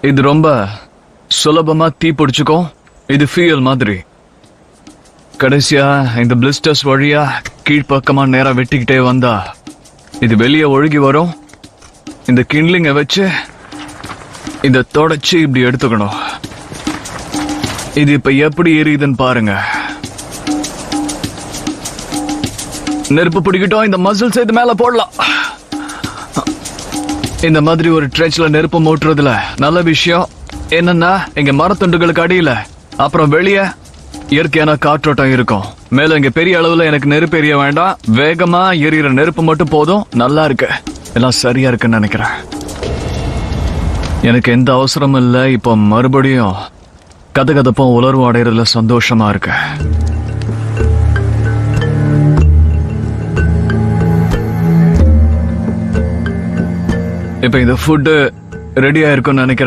இது ரொம்ப சுலபமா தீ பிடிச்சுக்கும். இது ஃபியூயல் மாதிரி. கடைசியா இந்த பிளிஸ்டர்ஸ் வழியா கீழ்ப்பக்கமா நேரா வெட்டிக்கிட்டே வந்தா இது வெளியே ஒழுகி வரும். இந்த கிண்ட்லிங்க வச்சு இத தொடச்சு இப்படி எடுத்துக்கணும். இது இப்ப எப்படி எரியுதுன்னு பாருங்க. நெருப்பு பிடிக்கிட்டோம். இந்த மசில்ஸ் இது மேல போடலாம். இந்த மாதிரி ஒரு ட்ரெச்ல நெருப்பு மூட்டுறதுல நல்ல விஷயம் என்னன்னா, இங்க மரத்துண்டுகளுக்கு அடியில அப்புறம் வெளியே இயற்கையான காற்றோட்டம் இருக்கும். மேல இங்க பெரிய அளவுல எனக்கு நெருப்பு எரிய வேண்டாம். வேகமா எரியிற நெருப்பு மட்டும் போதும். நல்லா இருக்கு, எல்லாம் சரியா இருக்குன்னு நினைக்கிறேன். எனக்கு எந்த அவசரமும் இல்லை. இப்போ மறுபடியும் கதகதப்பும் உலர்வு அடைறதுல சந்தோஷமா இருக்கு. இப்ப இந்த ஃபுட்டு ரெடியா இருக்குன்னு நினைக்கிறேன்.